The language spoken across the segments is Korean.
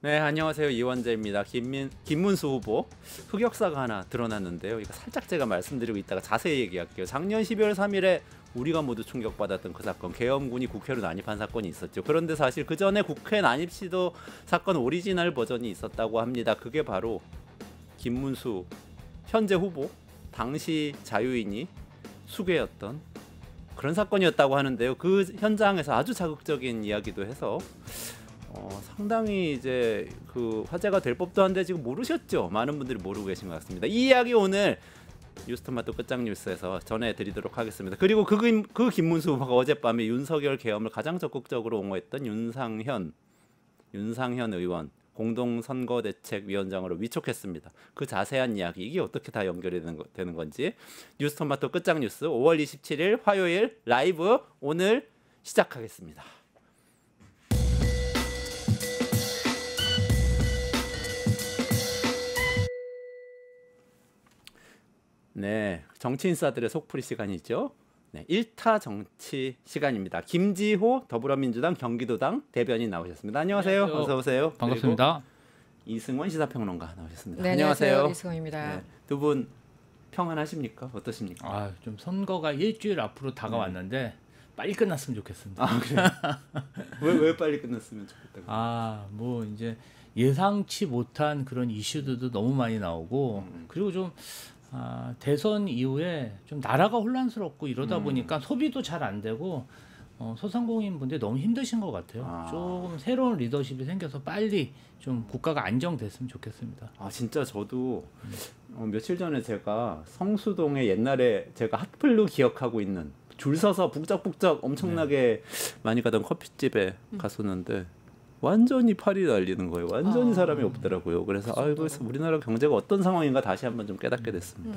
네, 안녕하세요. 이원재입니다. 김문수 후보 흑역사가 하나 드러났는데요. 이거 살짝 제가 말씀드리고 있다가 자세히 얘기할게요. 작년 12월 3일에 우리가 모두 충격받았던 그 사건, 계엄군이 국회로 난입한 사건이 있었죠. 그런데 사실 그 전에 국회 난입 시도 사건 오리지널 버전이 있었다고 합니다. 그게 바로 김문수 현재 후보, 당시 자유인이 수괴였던 그런 사건이었다고 하는데요. 그 현장에서 아주 자극적인 이야기도 해서 상당히 이제 그 화제가 될 법도 한데 지금 모르셨죠? 많은 분들이 모르고 계신 것 같습니다. 이 이야기 오늘 뉴스토마토 끝장 뉴스에서 전해드리도록 하겠습니다. 그리고 그 김문수 후보가 어젯밤에 윤석열 계엄을 가장 적극적으로 옹호했던 윤상현 의원 공동선거대책위원장으로 위촉했습니다. 그 자세한 이야기 이게 어떻게 다 연결이 되는 건지 뉴스토마토 끝장 뉴스 5월 27일 화요일 라이브 오늘 시작하겠습니다. 네, 정치인사들의 속풀이 시간이죠. 네, 1타 정치 시간입니다. 김지호 더불어민주당 경기도당 대변인 나오셨습니다. 안녕하세요. 어서 오세요. 반갑습니다. 이승원 시사평론가 나오셨습니다. 네, 안녕하세요. 이승원입니다. 네, 두 분 평안하십니까? 어떠십니까? 좀 선거가 일주일 앞으로 다가왔는데 빨리 끝났으면 좋겠습니다. 아, 그래요? 왜 빨리 끝났으면 좋겠다고? 뭐 이제 예상치 못한 그런 이슈들도 너무 많이 나오고 그리고 좀 대선 이후에 좀 나라가 혼란스럽고 이러다 보니까 소비도 잘 안 되고 소상공인 분들이 너무 힘드신 것 같아요. 조금 새로운 리더십이 생겨서 빨리 좀 국가가 안정됐으면 좋겠습니다. 진짜 저도 며칠 전에 제가 성수동에 옛날에 제가 핫플루 기억하고 있는 줄 서서 북적북적 엄청나게 많이 가던 커피집에 갔었는데 완전히 팔이 날리는 거예요. 완전히 사람이 없더라고요. 그래서 그래서 우리나라 경제가 어떤 상황인가 다시 한번 좀 깨닫게 됐습니다.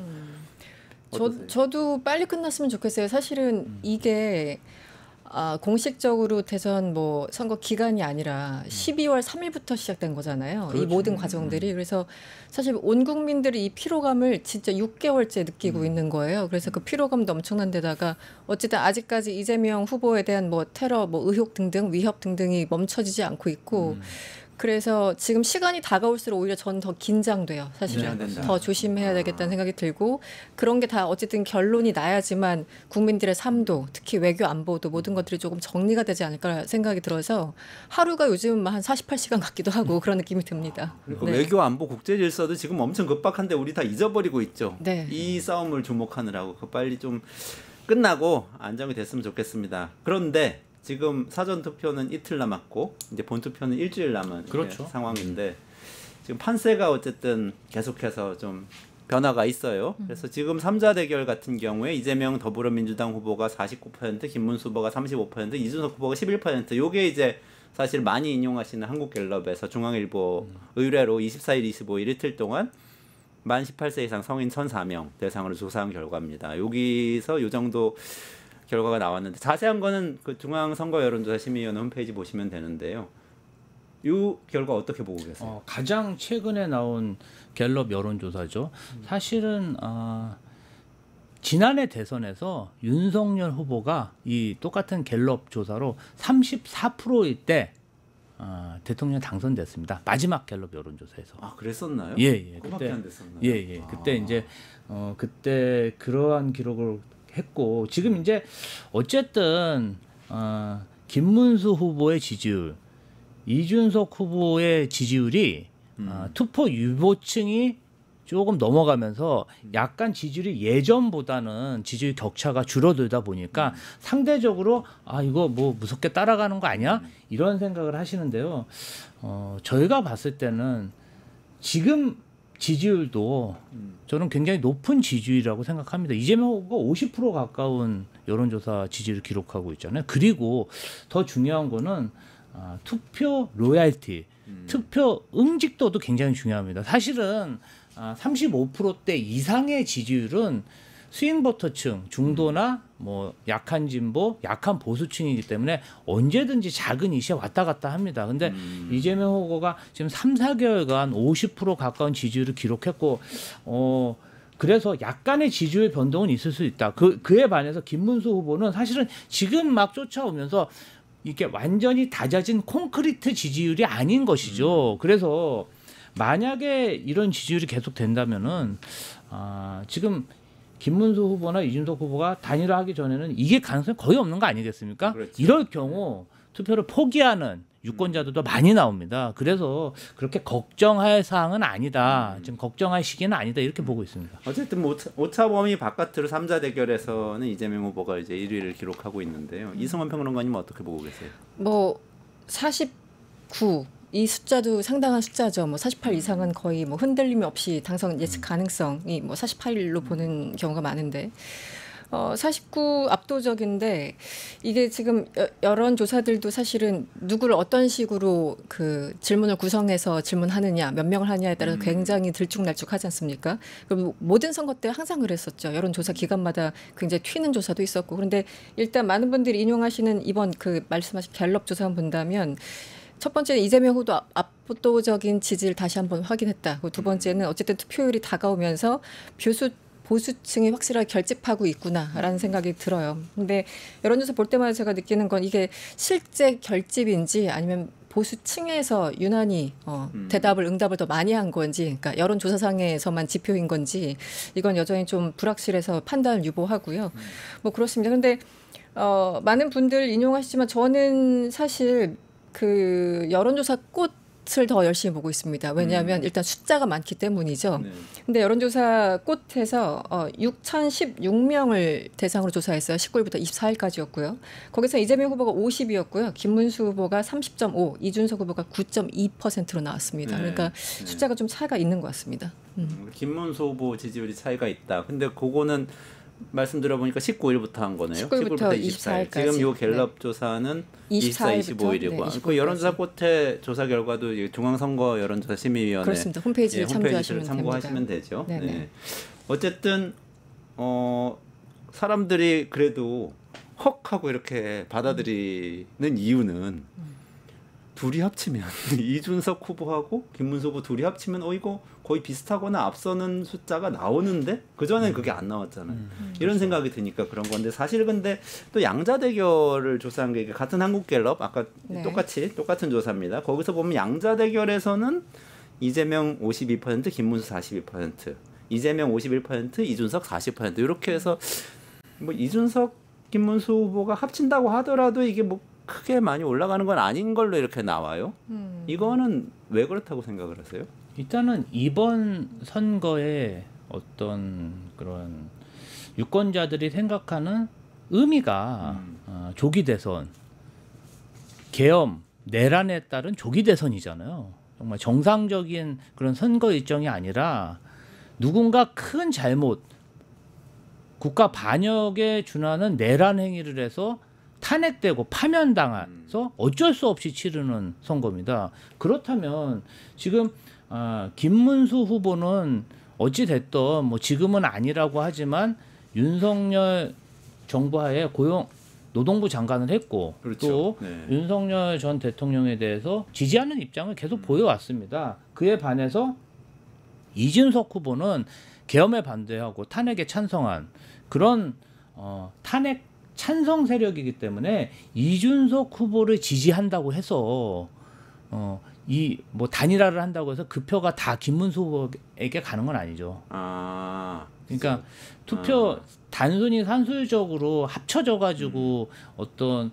저도 빨리 끝났으면 좋겠어요. 사실은 이게 공식적으로 대선 선거 기간이 아니라 12월 3일부터 시작된 거잖아요. 그렇죠. 이 모든 과정들이. 그래서 사실 온 국민들이 이 피로감을 진짜 6개월째 느끼고 있는 거예요. 그래서 그 피로감도 엄청난 데다가 어쨌든 아직까지 이재명 후보에 대한 테러, 의혹 등등, 위협 등등이 멈춰지지 않고 있고 그래서 지금 시간이 다가올수록 오히려 전 더 긴장돼요. 사실은 더 조심해야 되겠다는 생각이 들고 그런 게 다 어쨌든 결론이 나야지만 국민들의 삶도 특히 외교 안보도 모든 것들이 조금 정리가 되지 않을까 생각이 들어서 하루가 요즘 한 48시간 같기도 하고 그런 느낌이 듭니다. 그리고 외교 안보 국제 질서도 지금 엄청 급박한데 우리 다 잊어버리고 있죠. 네. 이 싸움을 주목하느라고 빨리 좀 끝나고 안정이 됐으면 좋겠습니다. 그런데 지금 사전 투표는 이틀 남았고 이제 본 투표는 일주일 남은 그렇죠. 상황인데 지금 판세가 어쨌든 계속해서 좀 변화가 있어요. 그래서 지금 3자 대결 같은 경우에 이재명 더불어민주당 후보가 49%, 김문수 후보가 35%, 이준석 후보가 11%. 요게 이제 사실 많이 인용하시는 한국갤럽에서 중앙일보 의뢰로 24일, 25일 이틀 동안 만 18세 이상 성인 1,004명 대상으로 조사한 결과입니다. 여기서 요 정도 결과가 나왔는데 자세한 거는 그 중앙선거여론조사심의위원회 홈페이지 보시면 되는데요. 이 결과 어떻게 보고 계세요? 가장 최근에 나온 갤럽 여론조사죠. 사실은 지난해 대선에서 윤석열 후보가 이 똑같은 갤럽 조사로 34%일 때 대통령 당선됐습니다. 마지막 갤럽 여론조사에서. 그랬었나요? 예. 그밖에 안 됐었나요? 예. 그때 이제 그때 그러한 기록을 했고 지금 이제 어쨌든 김문수 후보의 지지율, 이준석 후보의 지지율이 투표 유보층이 조금 넘어가면서 약간 지지율이 예전보다는 지지율 격차가 줄어들다 보니까 상대적으로 이거 무섭게 따라가는 거 아니야? 이런 생각을 하시는데요. 저희가 봤을 때는 지금 지지율도 저는 굉장히 높은 지지율이라고 생각합니다. 이재명 후보가 50% 가까운 여론조사 지지를 기록하고 있잖아요. 그리고 더 중요한 거는 투표 로얄티, 투표 응집도도 굉장히 중요합니다. 사실은 35%대 이상의 지지율은 스윙보터층, 중도나 약한 진보, 약한 보수층이기 때문에 언제든지 작은 이슈에 왔다 갔다 합니다. 근데 이재명 후보가 지금 3, 4개월간 50% 가까운 지지율을 기록했고 그래서 약간의 지지율 변동은 있을 수 있다. 그에 반해서 김문수 후보는 사실은 지금 막 쫓아오면서 이게 완전히 다져진 콘크리트 지지율이 아닌 것이죠. 그래서 만약에 이런 지지율이 계속 된다면은 지금 김문수 후보나 이준석 후보가 단일화하기 전에는 이게 가능성이 거의 없는 거 아니겠습니까? 그렇죠. 이럴 경우 투표를 포기하는 유권자들도 많이 나옵니다. 그래서 그렇게 걱정할 사항은 아니다. 지금 걱정할 시기는 아니다. 이렇게 보고 있습니다. 어쨌든 뭐 오차 범위 바깥으로 3자 대결에서는 이재명 후보가 이제 1위를 기록하고 있는데요. 이승원 평론가님은 어떻게 보고 계세요? 뭐 49 이 숫자도 상당한 숫자죠. 뭐 48 이상은 거의 뭐 흔들림이 없이 당선 예측 가능성이 뭐 48로 보는 경우가 많은데 49 압도적인데 이게 지금 여론조사들도 사실은 누구를 어떤 식으로 그 질문을 구성해서 질문하느냐 몇 명을 하느냐에 따라서 굉장히 들쭉날쭉하지 않습니까? 그리고 모든 선거 때 항상 그랬었죠. 여론조사 기간마다 굉장히 튀는 조사도 있었고 그런데 일단 많은 분들이 인용하시는 이번 그 말씀하신 갤럽 조사만 본다면 첫 번째는 이재명 후보 압도적인 지지를 다시 한번 확인했다. 두 번째는 어쨌든 투표율이 다가오면서 보수층이 확실하게 결집하고 있구나라는 생각이 들어요. 근데 여론조사 볼 때마다 제가 느끼는 건 이게 실제 결집인지 아니면 보수층에서 유난히 응답을 더 많이 한 건지, 그러니까 여론조사상에서만 지표인 건지 이건 여전히 좀 불확실해서 판단을 유보하고요. 뭐 그렇습니다. 그런데 많은 분들 인용하시지만 저는 사실 그 여론조사 꽃을 더 열심히 보고 있습니다. 왜냐하면 일단 숫자가 많기 때문이죠. 네. 근데 여론조사 꽃에서 6,016명을 대상으로 조사했어요. 19일부터 24일까지였고요. 거기서 이재명 후보가 50이었고요. 김문수 후보가 30.5, 이준석 후보가 9.2%로 나왔습니다. 네. 그러니까 네. 숫자가 좀 차이가 있는 것 같습니다. 김문수 후보 지지율이 차이가 있다. 근데 그거는 말씀 들어보니까 19일부터 한 거네요. 19일부터 24일. 24일까지. 지금 요 갤럽 조사는 24, 25일이고. 네, 25일까지. 그 여론조사 꽃의 조사 결과도 중앙선거 여론조사 심의위원회 그렇습니다. 홈페이지를 홈페이지를 참조하시면 참고하시면 됩니다. 되죠. 네네. 네. 어쨌든 사람들이 그래도 헉 하고 이렇게 받아들이는 이유는 둘이 합치면 이준석 후보하고 김문수 후보 둘이 합치면 이거 거의 비슷하거나 앞서는 숫자가 나오는데 그전엔 그게 안 나왔잖아요. 이런 생각이 드니까 그런 건데 사실 근데 또 양자 대결을 조사한 게 같은 한국갤럽 아까 네. 똑같은 조사입니다. 거기서 보면 양자 대결에서는 이재명 52%, 김문수 42%, 이재명 51%, 이준석 40% 이렇게 해서 뭐 이준석, 김문수 후보가 합친다고 하더라도 이게 뭐 크게 많이 올라가는 건 아닌 걸로 이렇게 나와요. 이거는 왜 그렇다고 생각을 하세요? 일단은 이번 선거에 어떤 그런 유권자들이 생각하는 의미가 조기 대선, 계엄, 내란에 따른 조기 대선이잖아요. 정말 정상적인 그런 선거 일정이 아니라 누군가 큰 잘못, 국가 반역에 준하는 내란 행위를 해서 탄핵되고 파면당해서 어쩔 수 없이 치르는 선거입니다. 그렇다면 지금 김문수 후보는 어찌 됐든 뭐 지금은 아니라고 하지만 윤석열 정부 하에 노동부 장관을 했고 그렇죠. 또 네. 윤석열 전 대통령에 대해서 지지하는 입장을 계속 보여왔습니다. 그에 반해서 이준석 후보는 계엄에 반대하고 탄핵에 찬성한 그런 탄핵 찬성 세력이기 때문에 이준석 후보를 지지한다고 해서 이 뭐 단일화를 한다고 해서 그 표가 다 김문수 후보에게 가는 건 아니죠. 그러니까 투표 단순히 산술적으로 합쳐져 가지고 어떤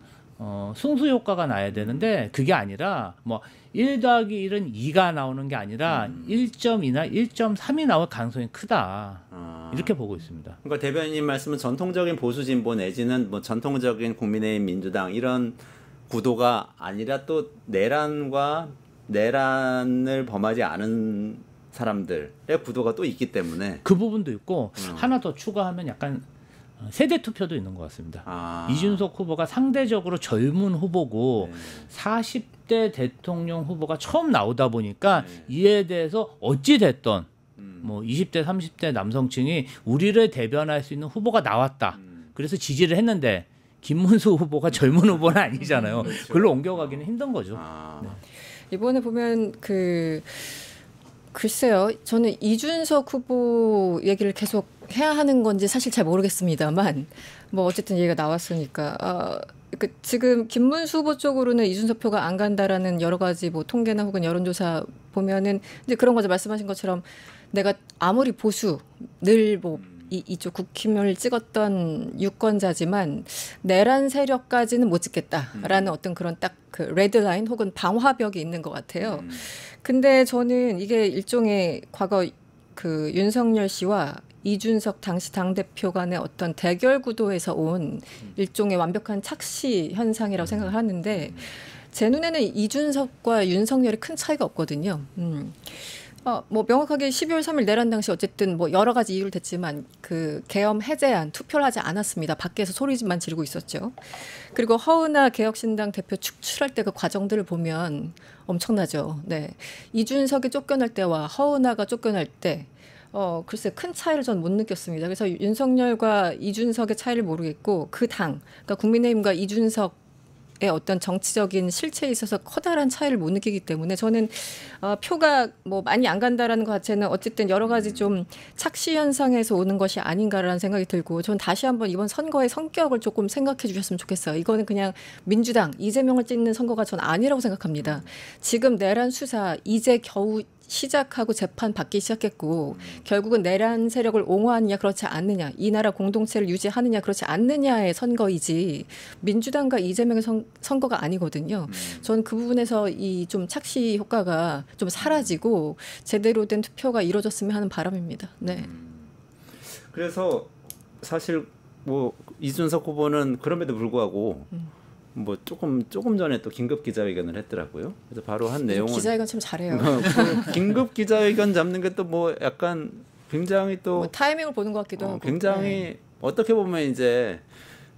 승수 효과가 나야 되는데 그게 아니라 뭐 1 더하기 1은 2가 나오는 게 아니라 1.2나 1.3이 나올 가능성이 크다. 이렇게 보고 있습니다. 그러니까 대변인 말씀은 전통적인 보수 진보 내지는 뭐 전통적인 국민의힘 민주당 이런 구도가 아니라 또 내란을 범하지 않은 사람들의 구도가 또 있기 때문에 그 부분도 있고 하나 더 추가하면 약간 세대 투표도 있는 것 같습니다. 이준석 후보가 상대적으로 젊은 후보고 40대 대통령 후보가 처음 나오다 보니까 이에 대해서 어찌 됐던 뭐 20대 30대 남성층이 우리를 대변할 수 있는 후보가 나왔다. 그래서 지지를 했는데 김문수 후보가 젊은 후보는 아니잖아요. 그렇죠. 그걸로 옮겨가기는 힘든 거죠. 네. 이번에 보면 글쎄요. 저는 이준석 후보 얘기를 계속 해야 하는 건지 사실 잘 모르겠습니다만 뭐 어쨌든 얘기가 나왔으니까 지금 김문수 후보 쪽으로는 이준석 표가 안 간다라는 여러 가지 뭐 통계나 혹은 여론조사 보면은 이제 그런 거죠. 말씀하신 것처럼 내가 아무리 보수 늘 뭐 이쪽 국힘을 찍었던 유권자지만 내란 세력까지는 못 찍겠다라는 어떤 그런 딱 그 레드라인 혹은 방화벽이 있는 것 같아요. 근데 저는 이게 일종의 과거 그 윤석열 씨와 이준석 당시 당대표 간의 어떤 대결 구도에서 온 일종의 완벽한 착시 현상이라고 생각을 하는데 제 눈에는 이준석과 윤석열이 큰 차이가 없거든요. 뭐 명확하게 12월 3일 내란 당시 어쨌든 뭐 여러 가지 이유를 댔지만 그 계엄 해제안 투표를 하지 않았습니다. 밖에서 소리만 지르고 있었죠. 그리고 허은하 개혁신당 대표 축출할 때 그 과정들을 보면 엄청나죠. 네, 이준석이 쫓겨날 때와 허은하가 쫓겨날 때 글쎄 큰 차이를 전 못 느꼈습니다. 그래서 윤석열과 이준석의 차이를 모르겠고 그 당, 그러니까 국민의힘과 이준석의 어떤 정치적인 실체에 있어서 커다란 차이를 못 느끼기 때문에 저는 표가 뭐 많이 안 간다라는 것 자체는 어쨌든 여러 가지 좀 착시 현상에서 오는 것이 아닌가라는 생각이 들고 저는 다시 한번 이번 선거의 성격을 조금 생각해 주셨으면 좋겠어요. 이거는 그냥 민주당 이재명을 찍는 선거가 전 아니라고 생각합니다. 지금 내란 수사 이제 겨우 시작하고 재판 받기 시작했고 결국은 내란 세력을 옹호하느냐 그렇지 않느냐 이 나라 공동체를 유지하느냐 그렇지 않느냐의 선거이지 민주당과 이재명의 선거가 아니거든요. 저는 그 부분에서 이 좀 착시 효과가 좀 사라지고 제대로 된 투표가 이루어졌으면 하는 바람입니다. 네. 그래서 사실 뭐 이준석 후보는 그럼에도 불구하고 뭐 조금 전에 또 긴급 기자회견을 했더라고요. 그래서 바로 한 내용은 기자회견 참 잘해요. 그 긴급 기자회견 잡는 게 또 뭐 약간 굉장히 또 뭐 타이밍을 보는 것 같기도 하고. 굉장히 네. 어떻게 보면 이제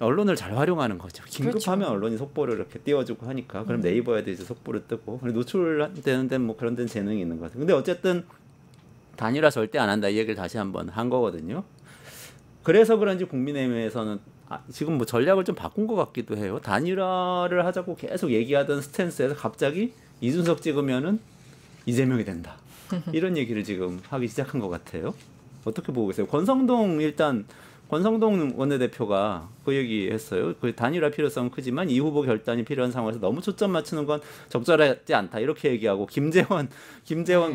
언론을 잘 활용하는 거죠. 긴급하면 그렇죠. 언론이 속보를 이렇게 띄워주고 하니까 그럼 네이버에도 이제 속보를 뜨고 노출되는 데는 뭐 그런 데는 재능이 있는 것 같아요. 근데 어쨌든 단일화 절대 안 한다 이 얘기를 다시 한번 한 거거든요. 그래서 그런지 국민의힘에서는 지금 뭐 전략을 좀 바꾼 것 같기도 해요. 단일화를 하자고 계속 얘기하던 스탠스에서 갑자기 이준석 찍으면은 이재명이 된다. 이런 얘기를 지금 하기 시작한 것 같아요. 어떻게 보고 계세요? 권성동 원내대표가 그 얘기했어요. 그 단일화 필요성은 크지만 이 후보 결단이 필요한 상황에서 너무 초점 맞추는 건 적절하지 않다. 이렇게 얘기하고 김재원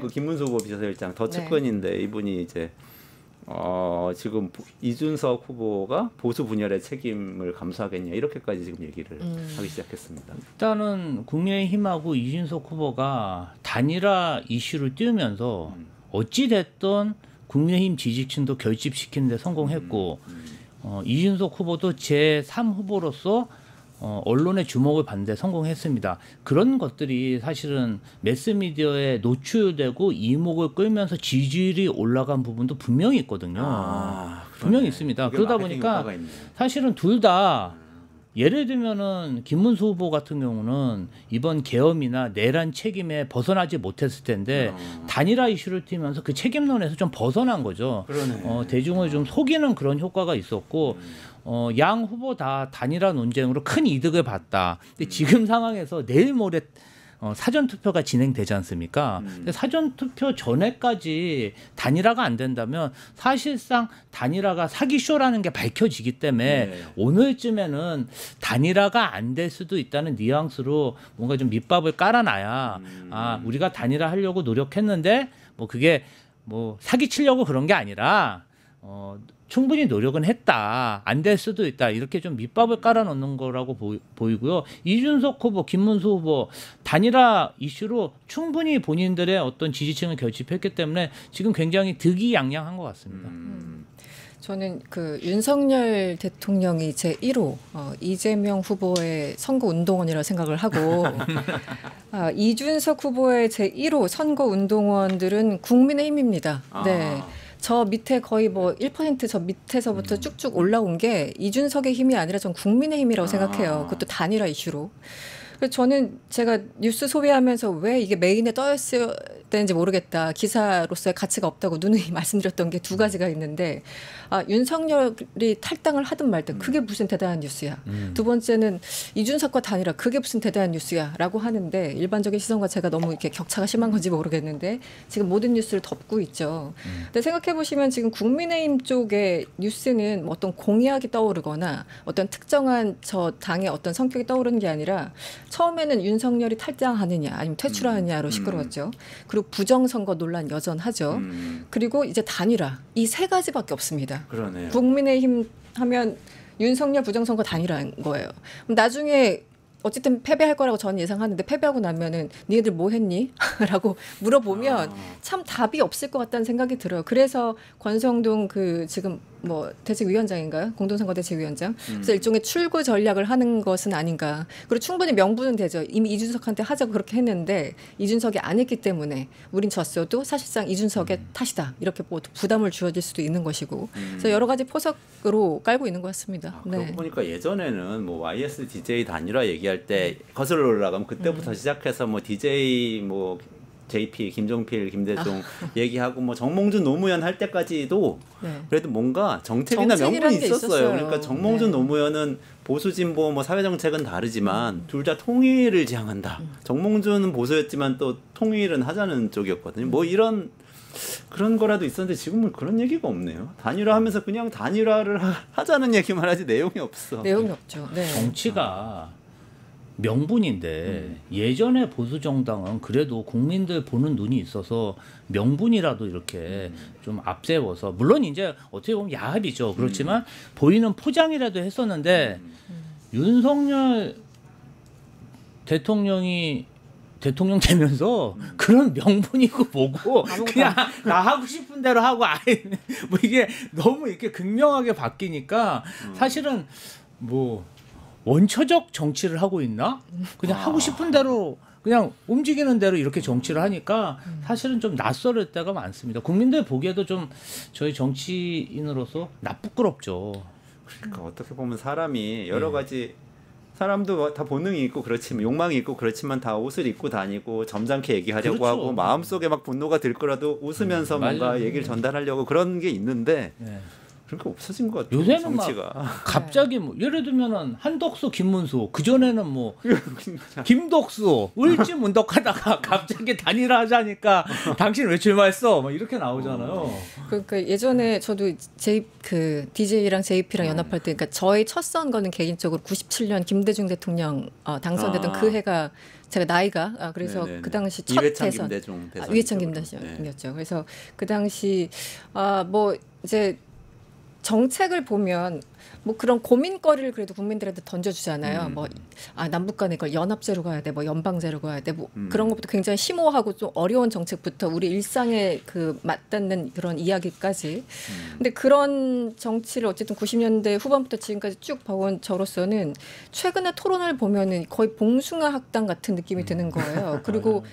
그 김문수 후보 비서실장 더 측근인데 이분이 이제 지금 이준석 후보가 보수 분열의 책임을 감수하겠냐 이렇게까지 지금 얘기를 하기 시작했습니다. 일단은 국민의힘하고 이준석 후보가 단일화 이슈를 띄우면서 어찌 됐든 국민의힘 지지층도 결집시키는 데 성공했고 이준석 후보도 제3 후보로서 언론의 주목을 받는 데 성공했습니다. 그런 것들이 사실은 매스미디어에 노출되고 이목을 끌면서 지지율이 올라간 부분도 분명히 있거든요. 분명히 있습니다. 그러다 보니까 사실은 둘 다 예를 들면은 김문수 후보 같은 경우는 이번 계엄이나 내란 책임에 벗어나지 못했을 텐데 단일화 이슈를 띄면서 그 책임론에서 좀 벗어난 거죠. 대중을 좀 속이는 그런 효과가 있었고 양 후보 다 단일화 논쟁으로 큰 이득을 봤다. 근데 지금 상황에서 내일 모레 사전 투표가 진행되지 않습니까? 근데 사전 투표 전에까지 단일화가 안 된다면 사실상 단일화가 사기쇼라는 게 밝혀지기 때문에 오늘쯤에는 단일화가 안 될 수도 있다는 뉘앙스로 뭔가 좀 밑밥을 깔아놔야 우리가 단일화 하려고 노력했는데 뭐 그게 뭐 사기치려고 그런 게 아니라 충분히 노력은 했다. 안 될 수도 있다. 이렇게 좀 밑밥을 깔아놓는 거라고 보이고요. 이준석 후보, 김문수 후보 단일화 이슈로 충분히 본인들의 어떤 지지층을 결집했기 때문에 지금 굉장히 득이양양한 것 같습니다. 저는 그 윤석열 대통령이 제1호 이재명 후보의 선거운동원이라고 생각을 하고 이준석 후보의 제1호 선거운동원들은 국민의힘입니다. 네. 저 밑에 거의 뭐 1% 저 밑에서부터 쭉쭉 올라온 게 이준석의 힘이 아니라 전 국민의 힘이라고 생각해요. 그것도 단일화 이슈로. 그래서 저는 제가 뉴스 소비하면서 왜 이게 메인에 떠있어야 되는지 모르겠다. 기사로서의 가치가 없다고 누누이 말씀드렸던 게 두 가지가 있는데 윤석열이 탈당을 하든 말든 그게 무슨 대단한 뉴스야. 두 번째는 이준석과 단일화 그게 무슨 대단한 뉴스야 라고 하는데 일반적인 시선과 제가 너무 이렇게 격차가 심한 건지 모르겠는데 지금 모든 뉴스를 덮고 있죠. 근데 생각해 보시면 지금 국민의힘 쪽의 뉴스는 뭐 어떤 공약이 떠오르거나 어떤 특정한 저 당의 어떤 성격이 떠오르는 게 아니라 처음에는 윤석열이 탈당하느냐 아니면 퇴출하느냐로 시끄러웠죠. 그리고 부정선거 논란 여전하죠. 그리고 이제 단일화 이 세 가지밖에 없습니다. 그러네요. 국민의힘 하면 윤석열 부정선거 단일화인 거예요. 그럼 나중에 어쨌든 패배할 거라고 저는 예상하는데 패배하고 나면은 니네들 뭐 했니? 라고 물어보면 참 답이 없을 것 같다는 생각이 들어요. 그래서 권성동 그 지금 뭐 대책위원장인가요? 공동선거 대책위원장. 그래서 일종의 출구 전략을 하는 것은 아닌가. 그리고 충분히 명분은 되죠. 이미 이준석한테 하자고 그렇게 했는데 이준석이 안 했기 때문에 우린 졌어도 사실상 이준석의 탓이다. 이렇게 뭐 부담을 주어질 수도 있는 것이고. 그래서 여러 가지 포석으로 깔고 있는 것 같습니다. 그러고 보니까 예전에는 뭐 YS DJ 단일화 얘기할 때 거슬러 올라가면 그때부터 시작해서 뭐 DJ 뭐 JP, 김종필, 김대중 얘기하고 뭐 정몽준, 노무현 할 때까지도 그래도 뭔가 정책이나 명분이 있었어요. 그러니까 정몽준, 노무현은 보수 진보 뭐 사회 정책은 다르지만 둘 다 통일을 지향한다. 정몽준은 보수였지만 또 통일은 하자는 쪽이었거든요. 뭐 이런 그런 거라도 있었는데 지금은 그런 얘기가 없네요. 단일화하면서 그냥 단일화를 하자는 얘기만 하지 내용이 없어. 내용이 없죠. 네. 정치가 명분인데 예전에 보수 정당은 그래도 국민들 보는 눈이 있어서 명분이라도 이렇게 좀 앞세워서 물론 이제 어떻게 보면 야합이죠. 그렇지만 보이는 포장이라도 했었는데 윤석열 대통령이 대통령 되면서 그런 명분이고 뭐고 그냥 나 하고 싶은 대로 하고 아예 뭐 이게 너무 이렇게 극명하게 바뀌니까 사실은 뭐 원초적 정치를 하고 있나? 그냥 하고 싶은 대로 그냥 움직이는 대로 이렇게 정치를 하니까 사실은 좀 낯설을 때가 많습니다. 국민들 보기에도 좀 저희 정치인으로서 부끄럽죠. 그러니까 어떻게 보면 사람이 여러 가지 사람도 다 본능이 있고 그렇지만 욕망이 있고 그렇지만 다 옷을 입고 다니고 점잖게 얘기하려고 그렇죠. 하고 마음속에 막 분노가 들 거라도 웃으면서 뭔가 맞아요. 얘기를 전달하려고 그런 게 있는데 그러니까 없어진 것 같아요. 요새는 정치가. 막 갑자기 뭐 예를 들면은 한덕수, 김문수 그 전에는 뭐 김덕수 을지문덕하다가 갑자기 단일화하자니까 당신 왜 출마했어? 막 이렇게 나오잖아요. 그러니까 예전에 저도 DJ랑 JP랑 연합할 때, 그러니까 저의 첫 선거는 개인적으로 97년 김대중 대통령 당선되던 그 해가 제가 나이가 그래서 네네네. 그 당시 첫 이회창 대선 김대중 대선 이회창 김대중이었죠. 그래서 그 당시 뭐 이제 정책을 보면 뭐 그런 고민거리를 그래도 국민들한테 던져주잖아요. 뭐 남북 간에 이걸 연합제로 가야 돼, 뭐 연방제로 가야 돼, 뭐 그런 것부터 굉장히 심오하고 좀 어려운 정책부터 우리 일상에 그 맞닿는 그런 이야기까지. 근데 그런 정치를 어쨌든 90년대 후반부터 지금까지 쭉 봐온 저로서는 최근에 토론을 보면은 거의 봉숭아 학당 같은 느낌이 드는 거예요. 그리고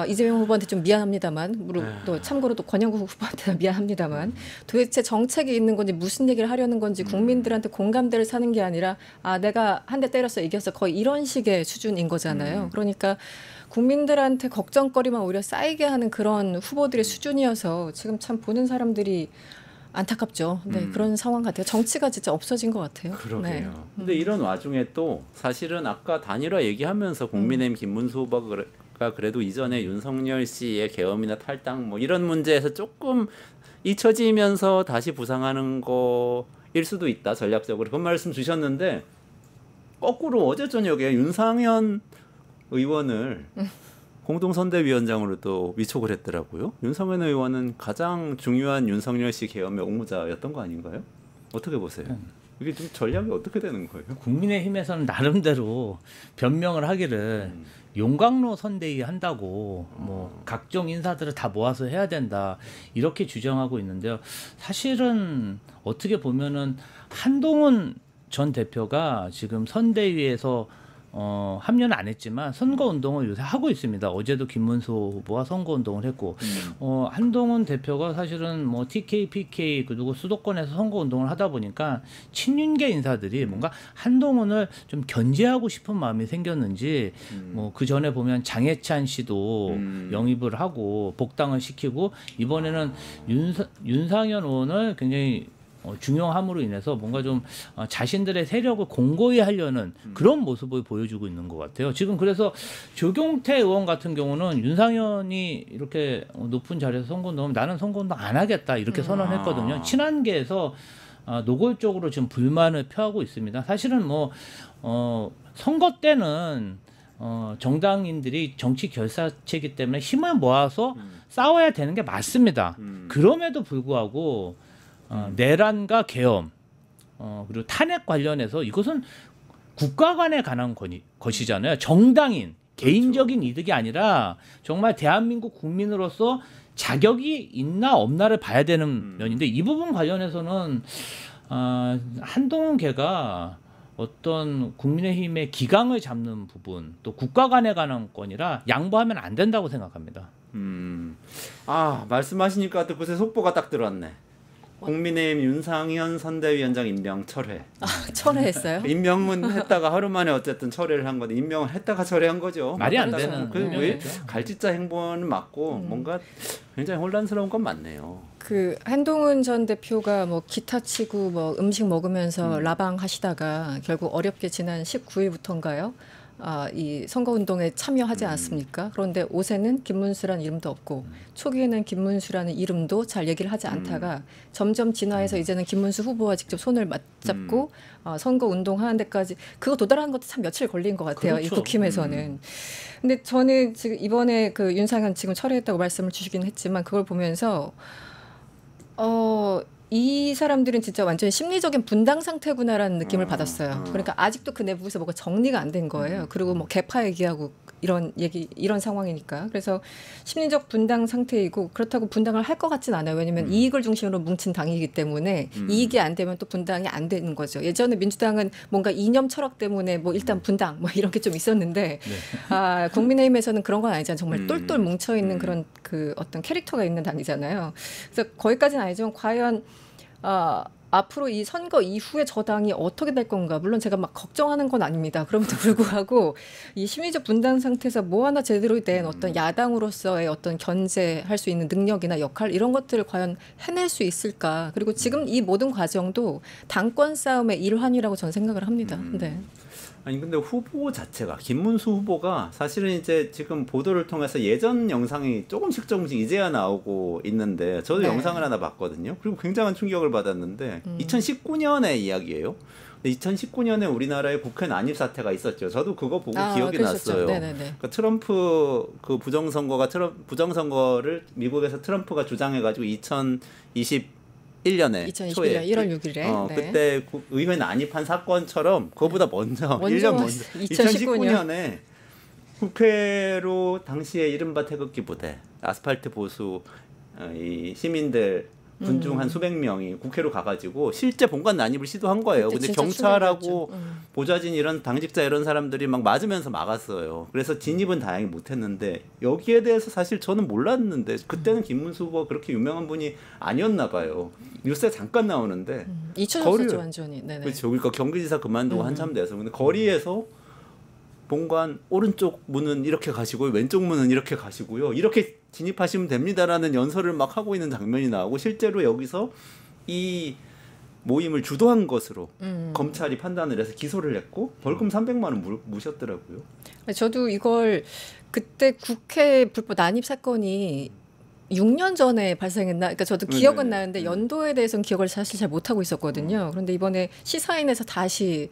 이재명 후보한테 좀 미안합니다만, 또 참고로 또 권영국 후보한테 미안합니다만, 도대체 정책이 있는 건지 무슨 얘기를 하려는 건지 국민들한테 공감대를 사는 게 아니라 내가 한 대 때렸어 이겼어 거의 이런 식의 수준인 거잖아요. 그러니까 국민들한테 걱정거리만 오히려 쌓이게 하는 그런 후보들의 수준이어서 지금 참 보는 사람들이 안타깝죠. 네, 그런 상황 같아요. 정치가 진짜 없어진 것 같아요. 그러게요. 네. 근데 이런 와중에 또 사실은 아까 단일화 얘기하면서 국민의힘 김문수 후보가 그래도 이전에 윤석열 씨의 계엄이나 탈당 뭐 이런 문제에서 조금 잊혀지면서 다시 부상하는 거일 수도 있다. 전략적으로 그런 말씀 주셨는데 거꾸로 어제 저녁에 윤상현 의원을 공동선대위원장으로 또 위촉을 했더라고요. 윤상현 의원은 가장 중요한 윤석열 씨 계엄의 옹호자였던 거 아닌가요? 어떻게 보세요? 이게 좀 전략이 어떻게 되는 거예요? 국민의힘에서는 나름대로 변명을 하기를 용광로 선대위 한다고 뭐 각종 인사들을 다 모아서 해야 된다 이렇게 주장하고 있는데요. 사실은 어떻게 보면은 한동훈 전 대표가 지금 선대위에서 합류는 안 했지만 선거운동을 요새 하고 있습니다. 어제도 김문수 후보와 선거운동을 했고 한동훈 대표가 사실은 뭐 TK, PK 그리고 수도권에서 선거운동을 하다 보니까 친윤계 인사들이 뭔가 한동훈을 좀 견제하고 싶은 마음이 생겼는지 뭐 그 전에 보면 장해찬 씨도 영입을 하고 복당을 시키고 이번에는 윤상현 의원을 굉장히 중요함으로 인해서 뭔가 좀 자신들의 세력을 공고히 하려는 그런 모습을 보여주고 있는 것 같아요. 지금 그래서 조경태 의원 같은 경우는 윤상현이 이렇게 높은 자리에서 선거운동하면 나는 선거운동 안 하겠다 이렇게 선언했거든요. 친한계에서 노골적으로 지금 불만을 표하고 있습니다. 사실은 뭐 선거 때는 정당인들이 정치 결사체이기 때문에 힘을 모아서 싸워야 되는 게 맞습니다. 그럼에도 불구하고 내란과 계엄 그리고 탄핵 관련해서 이것은 국가 간에 관한 것이잖아요. 정당인 개인적인 이득이 아니라 정말 대한민국 국민으로서 자격이 있나 없나를 봐야 되는 면인데 이 부분 관련해서는 한동훈 걔가 어떤 국민의힘의 기강을 잡는 부분 또 국가 간에 관한 건이라 양보하면 안 된다고 생각합니다. 말씀하시니까 또 그새 속보가 딱 들어왔네. 국민의힘 윤상현 선대위원장 임명 철회. 철회했어요? 임명은 했다가 하루 만에 어쨌든 철회를 한 건데 임명을 했다가 철회한 거죠. 말이 안 되는. 왜 갈짓자 행보는 맞고 뭔가 굉장히 혼란스러운 건 맞네요. 그 한동훈 전 대표가 뭐 기타 치고 뭐 음식 먹으면서 라방 하시다가 결국 어렵게 지난 19일부터인가요? 이 선거운동에 참여하지 않았습니까? 그런데 옷에는 김문수라는 이름도 없고 초기에는 김문수라는 이름도 잘 얘기를 하지 않다가 점점 진화해서 이제는 김문수 후보와 직접 손을 맞잡고 선거운동 하는 데까지 그거 도달하는 것도 참 며칠 걸린 것 같아요. 그렇죠. 이 국힘에서는. 근데 저는 지금 이번에 그 윤상현 지금 철회했다고 말씀을 주시긴 했지만 그걸 보면서 이 사람들은 진짜 완전히 심리적인 분당 상태구나라는 느낌을 받았어요. 그러니까 아직도 그 내부에서 뭐가 정리가 안 된 거예요. 그리고 뭐 개파 얘기하고 이런 상황이니까. 그래서 심리적 분당 상태이고 그렇다고 분당을 할 것 같진 않아요. 왜냐하면 이익을 중심으로 뭉친 당이기 때문에 이익이 안 되면 또 분당이 안 되는 거죠. 예전에 민주당은 뭔가 이념 철학 때문에 뭐 일단 분당 뭐 이런 게 좀 있었는데 국민의힘에서는 그런 건 아니잖아요. 정말 똘똘 뭉쳐 있는 그런 그 어떤 캐릭터가 있는 당이잖아요. 그래서 거기까지는 아니지만 과연 앞으로 이 선거 이후에 저 당이 어떻게 될 건가. 물론 제가 막 걱정하는 건 아닙니다. 그럼에도 불구하고 이 심리적 분단 상태에서 뭐 하나 제대로 된 어떤 야당으로서의 어떤 견제할 수 있는 능력이나 역할 이런 것들을 과연 해낼 수 있을까. 그리고 지금 이 모든 과정도 당권 싸움의 일환이라고 저는 생각을 합니다. 네. 아니 근데 후보 자체가 김문수 후보가 사실은 이제 지금 보도를 통해서 예전 영상이 조금씩 이제야 나오고 있는데 저도 영상을 하나 봤거든요. 그리고 굉장한 충격을 받았는데 2019년의 이야기예요. 2019년에 우리나라에 국회 난입 사태가 있었죠. 저도 그거 보고 기억이 났어요. 그러니까 트럼프 그 부정선거를 미국에서 트럼프가 주장해가지고 2021년에 1월 6일에 그때 의회 난입한 사건처럼 그거보다 먼저 1년 먼저 2019년에 국회로 당시에 이른바 태극기 부대 아스팔트 보수 이 시민들 군중 한 수백 명이 국회로 가가지고 실제 본관 난입을 시도한 거예요. 근데 경찰하고 보좌진 이런 당직자 이런 사람들이 막 맞으면서 막았어요. 그래서 진입은 다행히 못했는데 여기에 대해서 사실 저는 몰랐는데 그때는 김문수 후보가 그렇게 유명한 분이 아니었나 봐요. 뉴스에 잠깐 나오는데 잊혀졌었죠 완전히. 그렇죠. 그러니까 경기지사 그만두고 한참 돼서 근데 거리에서 본관 오른쪽 문은 이렇게 가시고요. 왼쪽 문은 이렇게 가시고요. 이렇게 진입하시면 됩니다라는 연설을 막 하고 있는 장면이 나오고 실제로 여기서 이 모임을 주도한 것으로 검찰이 판단을 해서 기소를 했고 벌금 300만 원 무셨더라고요. 저도 이걸 그때 국회 불법 난입 사건이 6년 전에 발생했나? 그러니까 저도 기억은 나는데 연도에 대해서는 기억을 사실 잘 못하고 있었거든요. 그런데 이번에 시사인에서 다시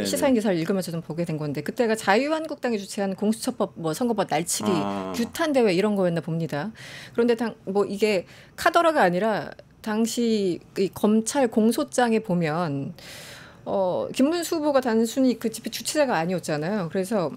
시사인 기사를 읽으면서 좀 보게 된 건데 그때가 자유한국당이 주최한 공수처법 뭐 선거법 날치기 규탄 대회 이런 거였나 봅니다. 그런데 뭐 이게 카더라가 아니라 당시 이 검찰 공소장에 보면 김문수 후보가 단순히 그 집회 주최자가 아니었잖아요. 그래서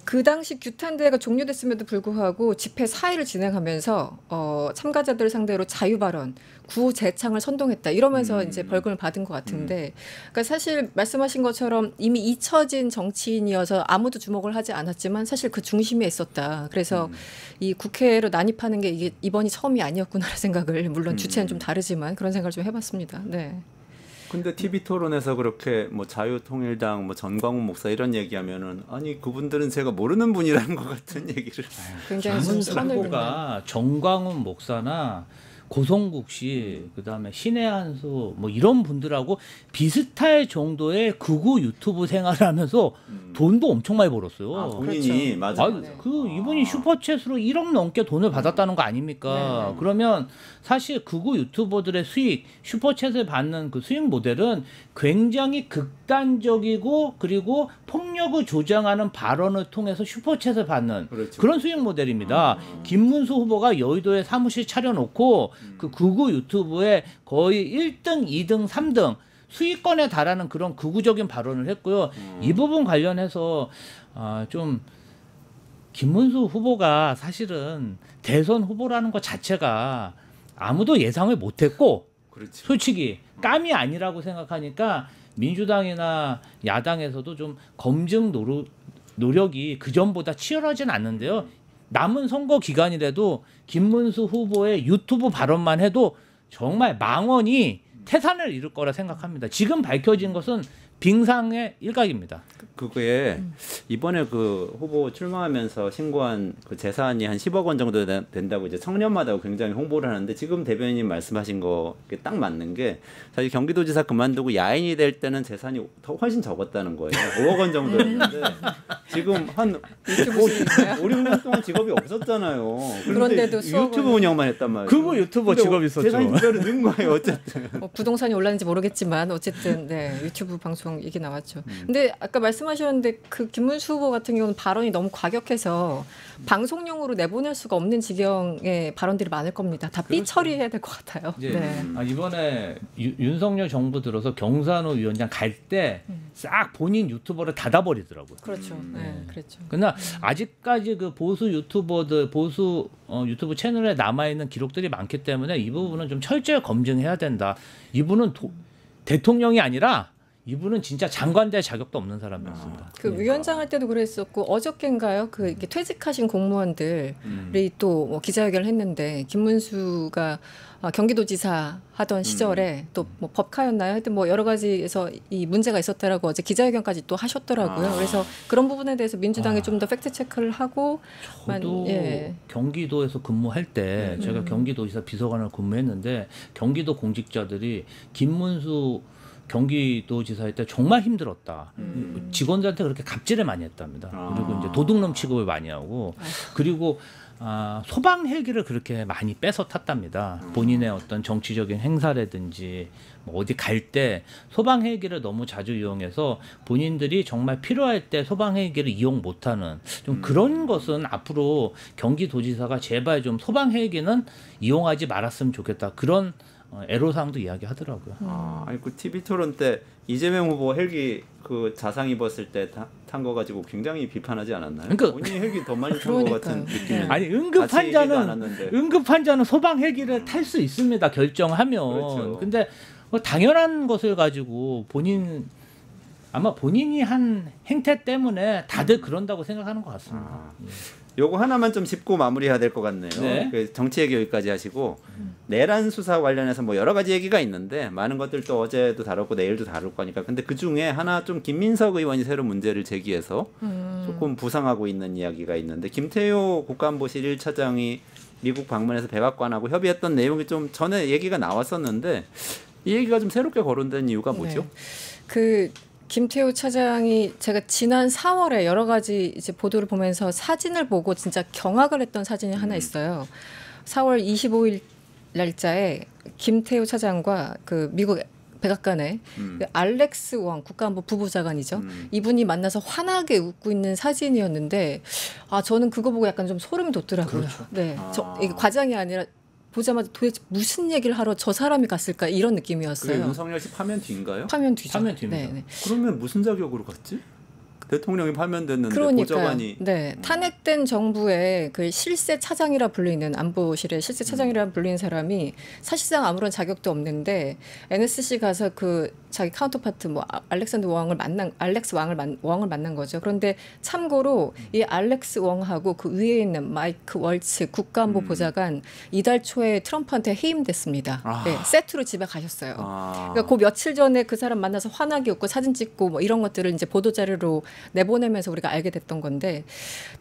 그 당시 규탄대회가 종료됐음에도 불구하고 집회 4일을 진행하면서 참가자들 상대로 자유 발언, 구호 재창을 선동했다 이러면서 이제 벌금을 받은 것 같은데, 그러니까 사실 말씀하신 것처럼 이미 잊혀진 정치인이어서 아무도 주목을 하지 않았지만 사실 그 중심에 있었다. 그래서 이 국회로 난입하는 게 이게 이번이 처음이 아니었구나라는 생각을, 물론 주체는 좀 다르지만 그런 생각을 좀 해봤습니다. 네. 근데 TV 토론에서 그렇게 뭐 자유통일당 뭐 전광훈 목사 이런 얘기하면은 아니 그분들은 제가 모르는 분이라는 것 같은 얘기를 굉장히 좀 선을 긋는. 후보가 정광훈 목사나 고성국 씨, 그다음에 신의 한수 뭐 이런 분들하고 비슷할 정도의 극우 유튜브 생활을 하면서 돈도 엄청 많이 벌었어요. 아, 본인이 그렇죠. 맞아요. 아, 그 이분이 슈퍼챗으로 1억 넘게 돈을 받았다는 거 아닙니까? 네. 그러면 사실 극우 유튜버들의 수익, 슈퍼챗을 받는 그 수익 모델은 굉장히 극단적이고 그리고 폭력을 조장하는 발언을 통해서 슈퍼챗을 받는 그렇죠. 그런 수익 모델입니다. 김문수 후보가 여의도에 사무실 차려놓고 그 극우 유튜브에 거의 1등, 2등, 3등 수익권에 달하는 그런 극우적인 발언을 했고요. 이 부분 관련해서 좀 김문수 후보가 사실은 대선 후보라는 것 자체가 아무도 예상을 못했고, 그렇지. 솔직히 깜이 아니라고 생각하니까 민주당이나 야당에서도 좀 검증 노력이 그전보다 치열하진 않는데요. 남은 선거 기간이라도 김문수 후보의 유튜브 발언만 해도 정말 망언이 태산을 이룰 거라 생각합니다. 지금 밝혀진 것은 빙상의 일각입니다. 그게 이번에 그 후보 출마하면서 신고한 그 재산이 한 10억 원 정도 된다고 이제 청년마다 굉장히 홍보를 하는데, 지금 대변인님 말씀하신 거 딱 맞는 게, 사실 경기도지사 그만두고 야인이 될 때는 재산이 훨씬 적었다는 거예요. 5억 원 정도였는데 지금 한 5, 6년 동안 직업이 없었잖아요. 그런데도 수억을. 유튜브 운영만 했단 말이에요. 극우 유튜버 직업이 있었죠. 재산이 두 배로 는 거예요. 어쨌든. 뭐 부동산이 올랐는지 모르겠지만 어쨌든 네, 유튜브 방송 얘기 나왔죠. 근데 아까 말씀하셨는데 그 김문수 후보 같은 경우는 발언이 너무 과격해서 방송용으로 내보낼 수가 없는 지경의 발언들이 많을 겁니다. 다 삐 처리해야 될 것 같아요. 네. 이번에 윤석열 정부 들어서 경산호 위원장 갈 때 싹 본인 유튜버를 닫아버리더라고요. 그렇죠. 네, 그렇죠. 그러나 아직까지 그 보수 유튜버들, 보수 유튜브 채널에 남아있는 기록들이 많기 때문에 이 부분은 좀 철저히 검증해야 된다. 이분은 대통령이 아니라 이분은 진짜 장관 될 자격도 없는 사람이었습니다. 그 위원장 할 때도 그랬었고, 어저께인가요? 그 이렇게 퇴직하신 공무원들이 또 뭐 기자회견을 했는데, 김문수가 경기도지사 하던 시절에 또 뭐 법카였나요? 하여튼 뭐 여러 가지에서 이 문제가 있었다라고 어제 기자회견까지 또 하셨더라고요. 그래서 그런 부분에 대해서 민주당이 좀 더 팩트 체크를 하고. 저도 경기도에서 근무할 때 제가 경기도지사 비서관을 근무했는데, 경기도 공직자들이 김문수 경기도지사 때 정말 힘들었다. 직원들한테 그렇게 갑질을 많이 했답니다. 그리고 이제 도둑놈 취급을 많이 하고, 그리고 소방 헬기를 그렇게 많이 뺏어 탔답니다. 본인의 어떤 정치적인 행사라든지 뭐 어디 갈 때 소방 헬기를 너무 자주 이용해서 본인들이 정말 필요할 때 소방 헬기를 이용 못하는 좀 그런 것은 앞으로 경기도지사가 제발 좀 소방 헬기는 이용하지 말았으면 좋겠다. 그런 애로사항도 이야기하더라고요. 아니 그 TV 토론 때 이재명 후보 헬기 그 자상 입었을 때 탄 거 가지고 굉장히 비판하지 않았나요? 그러니까 본인이 헬기 더 많이 탄 거 같은 느낌이. 아니 응급환자는 소방 헬기를 탈 수 있습니다. 결정하면. 그렇죠. 근데 뭐 당연한 것을 가지고 아마 본인이 한 행태 때문에 다들 그런다고 생각하는 것 같습니다. 요거 하나만 좀 짚고 마무리해야 될 것 같네요. 네. 그 정치 얘기 여기까지 하시고, 내란 수사 관련해서 뭐 여러 가지 얘기가 있는데 많은 것들도 어제도 다뤘고 내일도 다룰 거니까. 근데 그 중에 하나 좀 김민석 의원이 새로 문제를 제기해서 조금 부상하고 있는 이야기가 있는데, 김태효 국가안보실 1차장이 미국 방문해서 백악관하고 협의했던 내용이 좀 전에 얘기가 나왔었는데, 이 얘기가 좀 새롭게 거론된 이유가 뭐죠? 네. 그 김태호 차장이 제가 지난 4월에 여러 가지 이제 보도를 보면서 사진을 보고 진짜 경악을 했던 사진이 하나 있어요. 4월 25일 날짜에 김태호 차장과 그 미국 백악관에 그 알렉스 웡 국가안보 부부장관이죠. 이분이 만나서 환하게 웃고 있는 사진이었는데, 저는 그거 보고 약간 좀 소름이 돋더라고요. 그렇죠. 네, 이게 과장이 아니라 보자마자 도대체 무슨 얘기를 하러 저 사람이 갔을까 이런 느낌이었어요. 그게 윤석열 씨 파면 뒤인가요? 파면 뒤죠. 파면 뒤입니다. 네. 그러면 무슨 자격으로 갔지? 대통령이 파면됐는데 그러니까요. 보좌관이 네, 탄핵된 정부의 그 실세 차장이라 불리는 안보실의 실세 차장이라 불리는 사람이 사실상 아무런 자격도 없는데 NSC 가서 그 자기 카운터파트 뭐 알렉스 왕을 만난 거죠. 그런데 참고로 이 알렉스 왕하고 그 위에 있는 마이크 월츠 국가안보 보좌관 이달 초에 트럼프한테 해임됐습니다. 네, 세트로 집에 가셨어요. 그러니까 그 며칠 전에 그 사람 만나서 환하게 웃고 사진 찍고 뭐 이런 것들을 이제 보도 자료로 내보내면서 우리가 알게 됐던 건데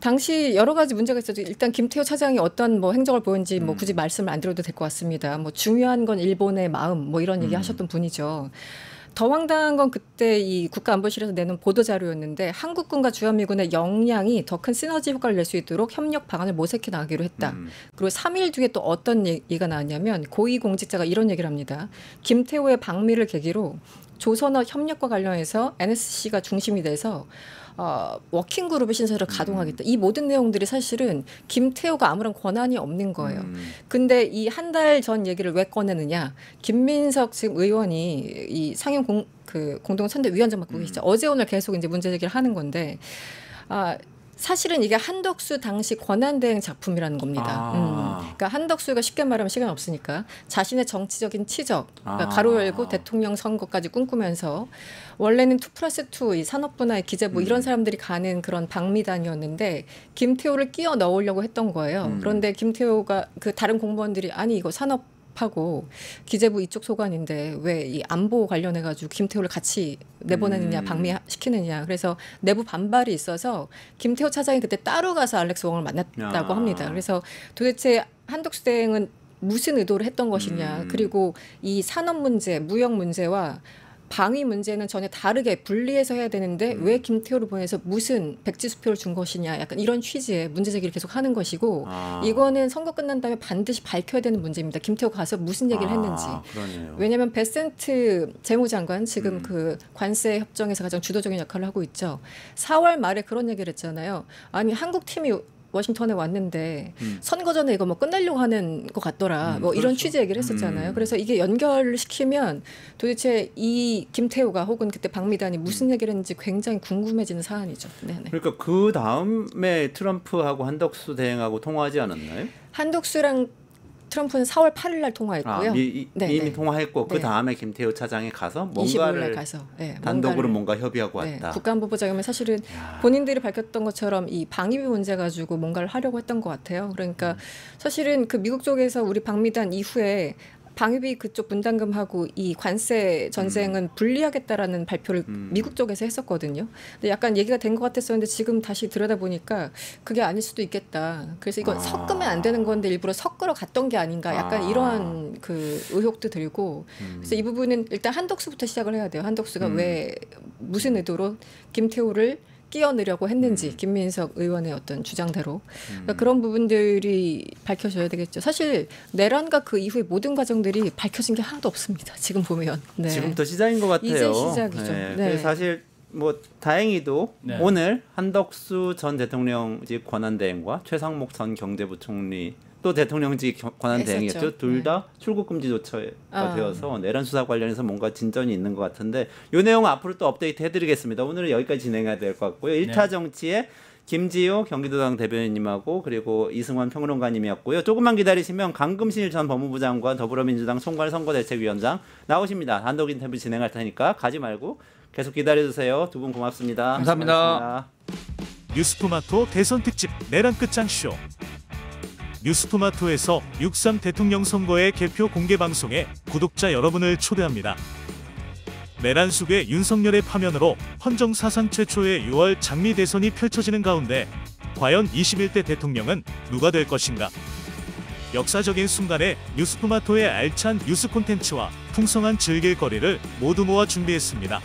당시 여러 가지 문제가 있었죠. 일단 김태호 차장이 어떤 뭐 행적을 보였는지 뭐 굳이 말씀을 안 드려도 될 것 같습니다. 뭐 중요한 건 일본의 마음 뭐 이런 얘기 하셨던 분이죠. 더 황당한 건 그때 이 국가안보실에서 내는 보도 자료였는데 한국군과 주한미군의 역량이 더 큰 시너지 효과를 낼 수 있도록 협력 방안을 모색해 나가기로 했다. 그리고 3일 뒤에 또 어떤 얘기가 나왔냐면 고위공직자가 이런 얘기를 합니다. 김태호의 방미를 계기로 조선어 협력과 관련해서 NSC가 중심이 돼서 워킹그룹의 신설을 가동하겠다. 이 모든 내용들이 사실은 김태호가 아무런 권한이 없는 거예요. 근데 이 한 달 전 얘기를 왜 꺼내느냐. 김민석 지금 의원이 이 상임 공동선대위원장 맡고 계시죠. 어제 오늘 계속 이제 문제 제기를 하는 건데 사실은 이게 한덕수 당시 권한대행 작품이라는 겁니다. 그러니까 한덕수가 쉽게 말하면 시간 없으니까 자신의 정치적인 치적, 그러니까 가로 열고 대통령 선거까지 꿈꾸면서 원래는 2+2 이 산업부나 기재부 이런 사람들이 가는 그런 방미단이었는데 김태호를 끼워 넣으려고 했던 거예요. 그런데 김태호가 그 다른 공무원들이 아니 이거 산업하고 기재부 이쪽 소관인데 왜 이 안보 관련해가지고 김태호를 같이 내보내느냐 방미시키느냐 그래서 내부 반발이 있어서 김태호 차장이 그때 따로 가서 알렉스 왕을 만났다고 합니다. 그래서 도대체 한덕수 대행은 무슨 의도를 했던 것이냐 그리고 이 산업 문제, 무역 문제와 방위 문제는 전혀 다르게 분리해서 해야 되는데 왜 김태호를 보내서 무슨 백지수표를 준 것이냐 약간 이런 취지의 문제 제기를 계속 하는 것이고 이거는 선거 끝난 다음에 반드시 밝혀야 되는 문제입니다. 김태호가 가서 무슨 얘기를 했는지. 그러네요. 왜냐하면 베센트 재무장관 지금 그 관세 협정에서 가장 주도적인 역할을 하고 있죠. 4월 말에 그런 얘기를 했잖아요. 아니 한국 팀이 워싱턴에 왔는데 선거 전에 이거 뭐 끝내려고 하는 것 같더라. 뭐 이런 취지 얘기를 했었잖아요. 그래서 이게 연결을 시키면 도대체 이 김태호가 혹은 그때 방미단이 무슨 얘기를 했는지 굉장히 궁금해지는 사안이죠. 네네. 그러니까 그 다음에 트럼프하고 한덕수 대행하고 통화하지 않았나요? 한덕수랑 트럼프는 4월 8일 날 통화했고요. 이미 통화했고 그 다음에 김태호 차장이 가서 뭔가를 가서, 단독으로 뭔가 협의하고 왔다. 국가안보부장이면 사실은 본인들이 밝혔던 것처럼 이 방위비 문제 가지고 뭔가를 하려고 했던 것 같아요. 그러니까 사실은 그 미국 쪽에서 우리 방미단 이후에 방위비 그쪽 분담금하고 이 관세 전쟁은 분리하겠다라는 발표를 미국 쪽에서 했었거든요. 근데 약간 얘기가 된 것 같았었는데 지금 다시 들여다보니까 그게 아닐 수도 있겠다. 그래서 이건 섞으면 안 되는 건데 일부러 섞으러 갔던 게 아닌가. 약간 이러한 그 의혹도 들고. 그래서 이 부분은 일단 한덕수부터 시작을 해야 돼요. 한덕수가 왜 무슨 의도로 김태호를 끼워 넣으려고 했는지 김민석 의원의 어떤 주장대로 그러니까 그런 부분들이 밝혀져야 되겠죠. 사실 내란과 그 이후의 모든 과정들이 밝혀진 게 하나도 없습니다. 지금 보면. 네. 지금부터 시작인 것 같아요. 이제 시작이죠. 네. 네. 그래서 사실 뭐 다행히도 오늘 한덕수 전 대통령직 권한대행과 최상목 전 경제부총리 또 대통령직 권한대행이었죠. 둘 다 출국금지 조처가 되어서 내란 수사 관련해서 뭔가 진전이 있는 것 같은데 이 내용은 앞으로 또 업데이트 해드리겠습니다. 오늘은 여기까지 진행해야 될 것 같고요. 1타 정치의 김지호 경기도당 대변인님하고 그리고 이승환 평론가님이었고요. 조금만 기다리시면 강금실 전 법무부 장관 더불어민주당 총괄 선거대책위원장 나오십니다. 단독 인터뷰 진행할 테니까 가지 말고 계속 기다려주세요. 두 분 고맙습니다. 감사합니다. 뉴스토마토 대선 특집 내란 끝장 쇼. 뉴스토마토에서 6.3 대통령 선거의 개표 공개 방송에 구독자 여러분을 초대합니다. 내란 속의 윤석열의 파면으로 헌정 사상 최초의 6월 장미 대선이 펼쳐지는 가운데 과연 21대 대통령은 누가 될 것인가? 역사적인 순간에 뉴스토마토의 알찬 뉴스 콘텐츠와 풍성한 즐길거리를 모두 모아 준비했습니다.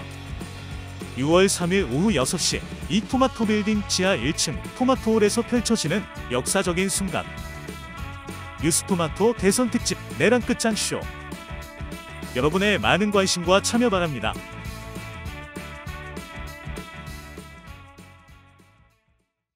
6월 3일 오후 6시 이 토마토 빌딩 지하 1층 토마토홀에서 펼쳐지는 역사적인 순간. 뉴스토마토 대선 특집 내란 끝장 쇼. 여러분의 많은 관심과 참여 바랍니다.